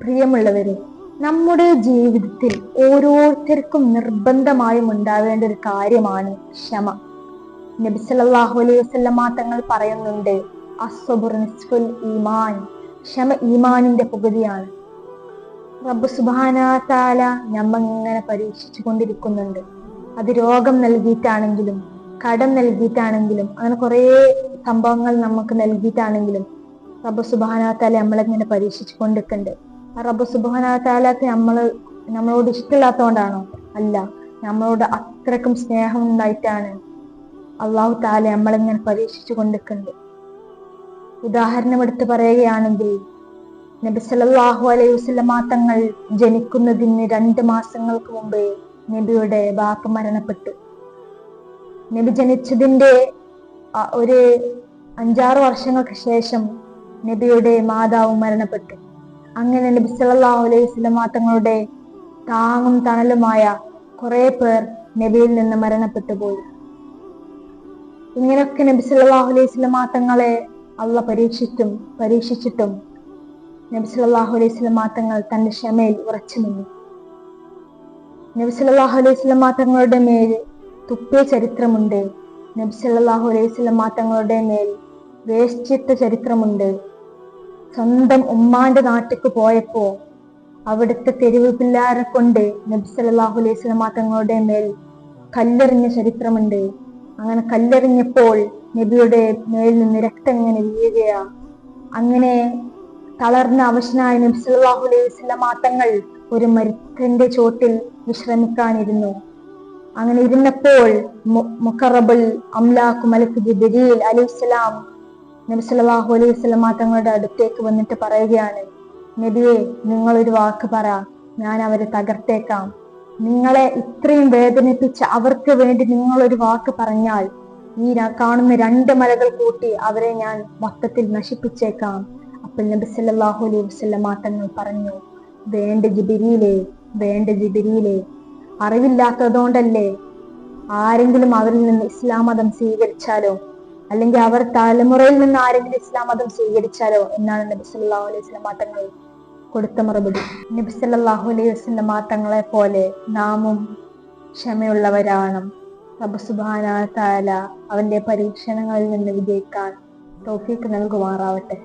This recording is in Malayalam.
പ്രിയമുള്ളവരെ, നമ്മുടെ ജീവിതത്തിൽ ഓരോരുത്തർക്കും നിർബന്ധമായും ഉണ്ടാവേണ്ട ഒരു കാര്യമാണ് ക്ഷമ. നബി സല്ലല്ലാഹു അലൈഹി വസല്ലമ തങ്ങൾ പറയുന്നുണ്ട്, അസ്സബ്റു നിസ്ഫുൽ ഈമാൻ, ക്ഷമ ഈമാനിന്റെ പകുതിയാണ്. റബ്ബ് സുബ്ഹാനഹു വ തആല നമ്മങ്ങനെ പരീക്ഷിച്ചു കൊണ്ടിരിക്കുന്നുണ്ട്. അത് രോഗം നൽകിയിട്ടാണെങ്കിലും കടം നൽകിയിട്ടാണെങ്കിലും അങ്ങനെ കുറേ സംഭവങ്ങൾ നമുക്ക് നൽകിയിട്ടാണെങ്കിലും റബ്ബ് സുബ്ഹാനഹു വ തആല നമ്മളിങ്ങനെ പരീക്ഷിച്ചു കൊണ്ടിരിക്കുന്നുണ്ട്. ആ റബ്ബ് സുബ്ഹാനഹു വ തആലക്ക് നമ്മളോട് ഇഷ്ടമില്ലാത്തതുകൊണ്ടാണോ? അല്ല, നമ്മളോട് അത്രക്കും സ്നേഹം ഉണ്ടായിട്ടാണ് അള്ളാഹു തആല നമ്മളിങ്ങനെ പരീക്ഷിച്ചു കൊണ്ടിരിക്കുന്നുണ്ട്. ഉദാഹരണം എടുത്ത് പറയുകയാണെങ്കിൽ, നബി സല്ലല്ലാഹു അലൈഹി വസല്ലമ തങ്ങൾ ജനിക്കുന്നതിന് 2 മാസങ്ങൾക്ക് മുമ്പേ നബിയുടെ ബാപ്പ മരണപ്പെട്ടു. നബി ജനിച്ചതിന്റെ ഒരു 5-6 വർഷങ്ങൾക്ക് ശേഷം നബിയുടെ മാതാവ് മരണപ്പെട്ടു. അങ്ങനെ നബി സല്ലല്ലാഹു അലൈഹി വസല്ലമ തങ്ങളുടെ താങ്ങും തണലുമായ കുറെ പേർ നബിയിൽ നിന്ന് മരണപ്പെട്ടു പോയി. ഇങ്ങനെയൊക്കെ നബി സല്ലല്ലാഹു അലൈഹി വസല്ലമ തങ്ങളെ അള്ളാഹ് പരീക്ഷിച്ചിട്ടും നബി സല്ലല്ലാഹു അലൈഹി വസല്ലമ തങ്ങൾ തന്റെ ക്ഷമയിൽ ഉറച്ചു നിന്നു. നബി സല്ലല്ലാഹു അലൈഹി വസല്ലമ തങ്ങളുടെ മേൽ തുപ്പിയ ചരിത്രമുണ്ട്. നബി സല്ലല്ലാഹു അലൈഹി വസല്ലമ തങ്ങളുടെ മേൽ വേശ്ചിട്ട ചരിത്രമുണ്ട്. സ്വന്തം ഉമ്മാന്റെ നാട്ടിക്ക് പോയപ്പോ അവിടുത്തെ തെരുവ് പിള്ളാരെ കൊണ്ട് നബി സല്ലല്ലാഹു അലൈഹി വസല്ലമ തങ്ങളുടെ മേൽ കല്ലെറിഞ്ഞ ചരിത്രമുണ്ട്. അങ്ങനെ കല്ലെറിഞ്ഞപ്പോൾ നബിയുടെ മേൽ നിന്ന് രക്തം ഇങ്ങനെ വീഴുകയാ. അങ്ങനെ തളർന്ന അവശനായ നബി സല്ലല്ലാഹു അലൈഹി വസല്ലമ തങ്ങൾ ഒരു മരത്തിന്റെ ചോട്ടിൽ വിശ്രമിക്കാനിരുന്നു. അങ്ങനെ ഇരുന്നപ്പോൾ മുഖറബുൽ അംലാഖ് മലക്ക് ജിബ്രീൽ അലൈഹിസ്സലാം നബി സല്ലല്ലാഹു അലൈഹി വസല്ലമ തങ്ങളുടെ അടുത്തേക്ക് വന്നിട്ട് പറയുകയാണ്, നബിയെ, നിങ്ങളൊരു വാക്ക് പറ, ഞാൻ അവരെ തകർത്തേക്കാം. നിങ്ങളെ ഇത്രയും വേദനിപ്പിച്ച അവർക്ക് വേണ്ടി നിങ്ങളൊരു വാക്ക് പറഞ്ഞാൽ ഈ കാണുന്ന 2 മലകൾ കൂട്ടി അവരെ ഞാൻ മൊത്തത്തിൽ നശിപ്പിച്ചേക്കാം. അപ്പോൾ നബി സല്ലല്ലാഹു അലൈഹി വസല്ലമ തങ്ങൾ പറഞ്ഞു, വേണ്ട ജിബ്രീലേ, അറിവില്ലാത്തതുകൊണ്ടല്ലേ? ആരെങ്കിലും അവരിൽ നിന്ന് ഇസ്ലാം മതം സ്വീകരിച്ചാലോ, അല്ലെങ്കിൽ അവർ തലമുറയിൽ നിന്ന് ആരെങ്കിലും ഇസ്ലാം മതം സ്വീകരിച്ചാലോ എന്നാണ് നബി സല്ലല്ലാഹു അലൈഹി വസല്ലമ തങ്ങൾ കൊടുത്ത മറുപടി. നബി സല്ലല്ലാഹു അലൈഹി വസല്ലമ തങ്ങളെ പോലെ നാമും ക്ഷമയുള്ളവരാണ്. റബ്ബ് സുബ്ഹാനഹു വ തആല അവന്റെ പരീക്ഷണങ്ങളിൽ നിന്ന് വിജയിക്കാൻ തൗഫീഖ് നൽകുമാറാവട്ടെ.